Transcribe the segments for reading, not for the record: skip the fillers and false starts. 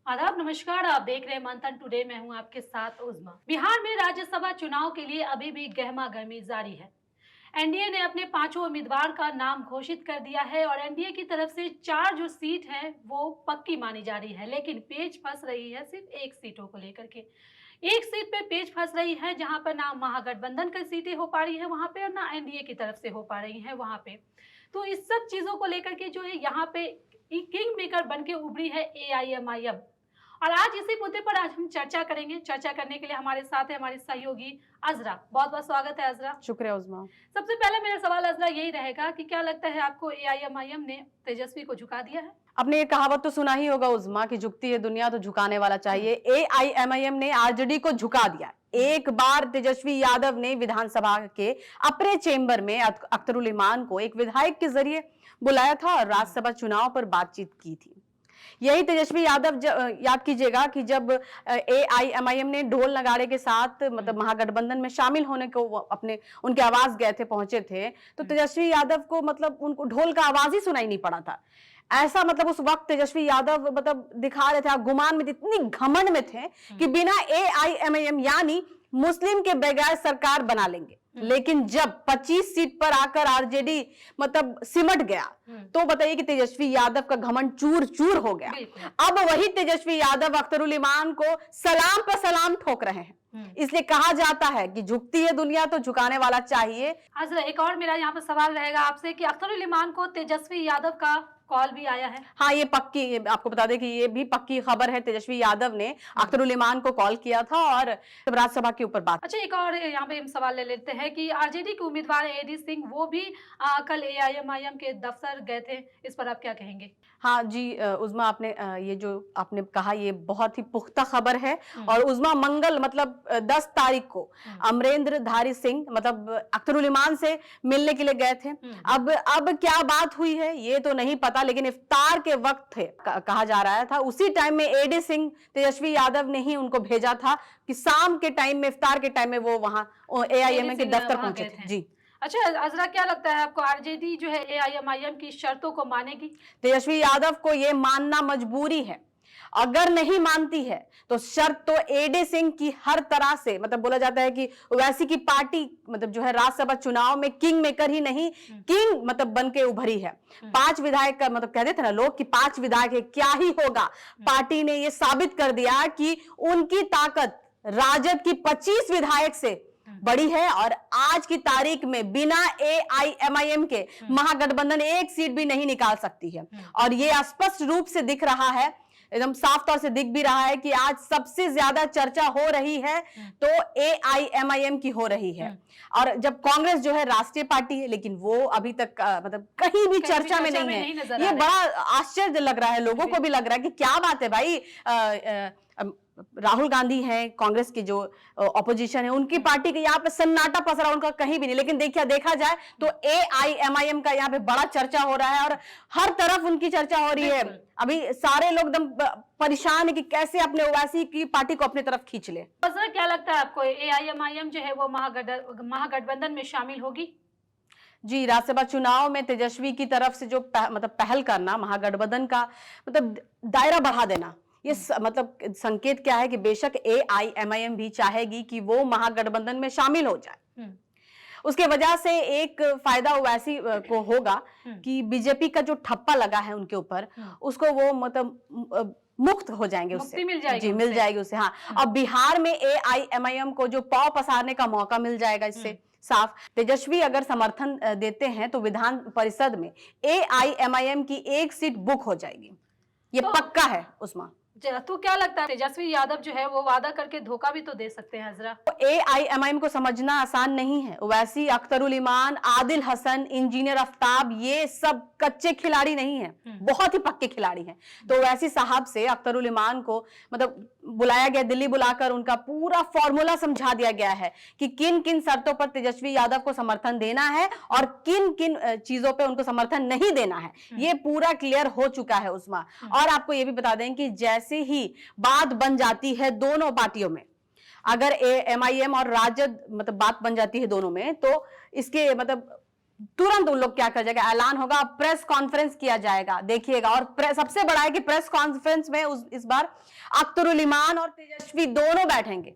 आदाब नमस्कार। आप देख रहे हैं मंथन टुडे। मैं हूं आपके साथ उज़मा। बिहार में राज्यसभा चुनाव के लिए अभी भी गहमा गहमी जारी है। एनडीए ने अपने पांचों उम्मीदवार का नाम घोषित कर दिया है और एनडीए की तरफ से 4 जो सीट हैं वो पक्की मानी जा रही है, लेकिन पेच फंस रही है सिर्फ एक सीटों को लेकर के। एक सीट पे पेच फंस रही है जहां पर ना महागठबंधन की सीटें हो पा रही है वहां पे और ना एनडीए की तरफ से हो पा रही है वहां पे। तो इस सब चीजों को लेकर के जो है यहाँ पे किंग मेकर बन के उभरी है एआईएमआईएम। और आज इसी मुद्दे पर आज हम चर्चा करेंगे। चर्चा करने के लिए हमारे साथ है हमारी सहयोगी अजरा। बहुत बहुत स्वागत है अजरा। शुक्रिया उज़मा। सबसे पहले मेरा सवाल अजरा यही रहेगा कि क्या लगता है आपको एआईएमआईएम ने तेजस्वी को झुका दिया है? आपने ये कहावत तो सुना ही होगा उज़मा कि झुकती है दुनिया तो झुकाने वाला चाहिए। एआईएमआईएम ने आरजेडी को झुका दिया। एक बार तेजस्वी यादव ने विधानसभा के अपने चेंबर में अख्तरुल इमान को एक विधायक के जरिए बुलाया था और राज्यसभा चुनाव पर बातचीत की थी। यही तेजस्वी यादव याद कीजिएगा कि जब एआईएमआईएम ने ढोल नगाड़े के साथ मतलब महागठबंधन में शामिल होने को अपने उनके आवाज गए थे, पहुंचे थे, तो तेजस्वी यादव को मतलब उनको ढोल का आवाज ही सुनाई नहीं पड़ा था। ऐसा मतलब उस वक्त तेजस्वी यादव मतलब दिखा रहे थे, आप गुमान में इतनी घमंड में थे कि बिना एआईएमआईएम यानी मुस्लिम के बगैर सरकार बना लेंगे। लेकिन जब 25 सीट पर आकर आरजेडी मतलब सिमट गया तो बताइए कि तेजस्वी यादव का घमंड चूर चूर हो गया। अब वही तेजस्वी यादव अख्तरुल इमान को सलाम पर सलाम ठोक रहे हैं। इसलिए कहा जाता है कि झुकती है दुनिया तो झुकाने वाला चाहिए। अजरा, एक और मेरा यहाँ पर सवाल रहेगा आपसे कि अख्तरुल इमान को तेजस्वी यादव का कॉल भी आया है? हाँ, ये पक्की, आपको बता दें कि ये भी पक्की खबर है। तेजस्वी यादव ने अख्तरुल इमान को कॉल किया था और राज्यसभा के ऊपर बात। अच्छा, एक और यहाँ पे हम सवाल ले लेते हैं कि आरजेडी के उम्मीदवार एडी सिंह वो भी कल एआईएमआईएम के दफ्तर गए थे। इस पर आप क्या कहेंगे? हाँ जी उज़मा, आपने ये जो आपने कहा ये बहुत ही पुख्ता खबर है। और उज़मा, मंगल मतलब 10 तारीख को अमरेंद्र धारी सिंह मतलब अख्तरुल इमान से मिलने के लिए गए थे। अब क्या बात हुई है ये तो नहीं पता, लेकिन इफ्तार के वक्त थे कहा जा रहा था। उसी टाइम में एडी सिंह तेजस्वी यादव ने ही उनको भेजा था कि शाम के टाइम में, इफ्तार के टाइम में वो वहां एआईएमआईएम के दफ्तर पहुंचे थे। जी। अच्छा अजरा, क्या लगता है आपको आरजेडी जो है एआईएमआईएम की शर्तों को मानेगी? तेजस्वी यादव को यह मानना मजबूरी है। अगर नहीं मानती है तो शर्त तो एडी सिंह की हर तरह से मतलब बोला जाता है कि वैसी की पार्टी मतलब जो है राज्यसभा चुनाव में किंग मेकर ही नहीं किंग मतलब बन के उभरी है। 5 विधायक का मतलब कहते थे ना लोग कि 5 विधायक है, क्या ही होगा। पार्टी ने यह साबित कर दिया कि उनकी ताकत राजद की 25 विधायक से बड़ी है। और आज की तारीख में बिना एआईएमआईएम के महागठबंधन एक सीट भी नहीं निकाल सकती है। और यह स्पष्ट रूप से दिख रहा है, एकदम साफ तौर से दिख भी रहा है कि आज सबसे ज्यादा चर्चा हो रही है तो एआईएमआईएम की हो रही है। और जब कांग्रेस जो है राष्ट्रीय पार्टी है लेकिन वो अभी तक मतलब कहीं भी चर्चा में नहीं है। ये बड़ा आश्चर्य लग रहा है, लोगों को भी लग रहा है कि क्या बात है भाई। राहुल गांधी हैं, कांग्रेस की जो ऑपोजिशन है, उनकी पार्टी के यहाँ पे सन्नाटा पसरा, उनका कहीं भी नहीं। लेकिन देखा जाए तो एआईएमआईएम का यहाँ पे बड़ा चर्चा हो रहा है और हर तरफ उनकी चर्चा हो रही है। अभी सारे लोग एकदम परेशान है कि कैसे अपने ओवैसी की पार्टी को अपनी तरफ खींच ले। सर, क्या लगता है आपको एआईएमआईएम जो है वो महागठबंधन में शामिल होगी? जी, राज्यसभा चुनाव में तेजस्वी की तरफ से जो मतलब पहल करना, महागठबंधन का मतलब दायरा बढ़ा देना, ये मतलब संकेत क्या है कि बेशक एआईएमआईएम भी चाहेगी कि वो महागठबंधन में शामिल हो जाए। उसके वजह से एक फायदा ओवैसी को होगा कि बीजेपी का जो ठप्पा लगा है उनके ऊपर, उसको वो मतलब मुक्त हो जाएंगे, उससे मिल जाएगी। जी, मिल जाएगी उससे। हाँ, अब बिहार में एआईएमआईएम को जो पांव पसारने का मौका मिल जाएगा इससे। साफ तेजस्वी अगर समर्थन देते हैं तो विधान परिषद में एआईएमआईएम की एक सीट बुक हो जाएगी, ये तो पक्का है उस्मा। तो क्या लगता है तेजस्वी यादव जो है वो वादा करके धोखा भी तो दे सकते हैं अजरा? एआईएमआईएम को समझना आसान नहीं है। वैसी अख्तरुल इमान, आदिल हसन, इंजीनियर आफ्ताब, ये सब कच्चे खिलाड़ी नहीं है, बहुत ही पक्के खिलाड़ी हैं। तो वैसी साहब से अख्तरुल इमान को मतलब बुलाया गया, दिल्ली बुलाकर उनका पूरा फॉर्मूला समझा दिया गया है कि किन किन शर्तों पर तेजस्वी यादव को समर्थन देना है और किन किन चीजों पे उनको समर्थन नहीं देना है। ये पूरा क्लियर हो चुका है उस्मा। और आपको ये भी बता दें कि जैसे ही बात बन जाती है दोनों पार्टियों में, अगर एमआईएम और राजद मतलब बात बन जाती है दोनों में, तो इसके मतलब तुरंत उन लोग क्या कर जाएगा, ऐलान होगा, प्रेस कॉन्फ्रेंस किया जाएगा, देखिएगा। और सबसे बड़ा है कि प्रेस कॉन्फ्रेंस में इस बार अख्तरुल इमान और तेजस्वी दोनों बैठेंगे।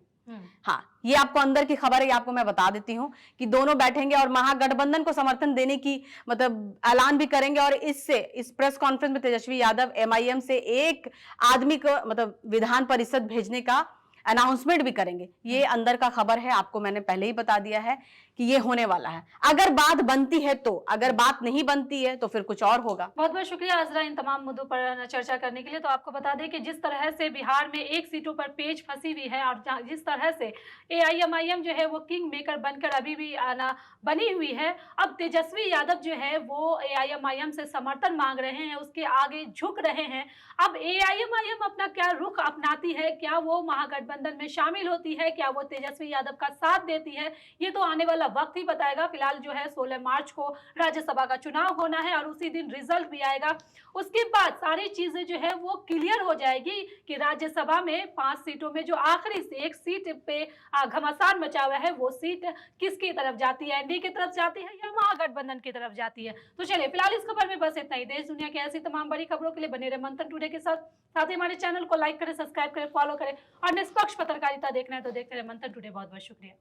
हाँ, ये आपको अंदर की खबर है, ये आपको मैं बता देती हूं कि दोनों बैठेंगे और महागठबंधन को समर्थन देने की मतलब ऐलान भी करेंगे। और इस प्रेस कॉन्फ्रेंस में तेजस्वी यादव एमआईएम से एक आदमी को मतलब विधान परिषद भेजने का अनाउंसमेंट भी करेंगे। ये अंदर का खबर है, आपको मैंने पहले ही बता दिया है कि ये होने वाला है। अगर बात बनती है तो, अगर बात नहीं बनती है तो फिर कुछ और होगा। बहुत बहुत शुक्रिया आजरा इन तमाम मुद्दों पर चर्चा करने के लिए। तो आपको बता दें कि जिस तरह से बिहार में एक सीटों पर पेच फंसी हुई है और जिस तरह से एआईएमआईएम जो है वो किंग मेकर बनकर अभी भी आना बनी हुई है, अब तेजस्वी यादव जो है वो एआईएमआईएम से समर्थन मांग रहे हैं, उसके आगे झुक रहे हैं। अब एआईएमआईएम अपना क्या रुख अपनाती है, क्या वो महागठबंधन में शामिल होती है, क्या वो तेजस्वी यादव का साथ देती है, ये तो आने वाला वक्त ही बताएगा। फिलहाल जो है 16 मार्च को राज्यसभा का चुनाव होना है और उसी दिन रिजल्ट भी आएगा। उसके बाद सारी चीजें जो है वो क्लियर हो जाएगी कि राज्यसभा में 5 सीटों में जो आखिरी से एक सीट पे घमासान मचा हुआ है वो सीट किसकी तरफ जाती है, एनडीए की तरफ जाती है या महागठबंधन की तरफ जाती है। तो चलिए फिलहाल इस खबर में बस इतना ही। देश दुनिया की ऐसी तमाम बड़ी खबरों के लिए बने रहे मंथन टुडे के साथ ही हमारे चैनल को लाइक करें, सब्सक्राइब करें, फॉलो करें और निष्पक्ष पत्रकारिता देखना है तो देखते रहे मंथन टुडे। बहुत बहुत शुक्रिया।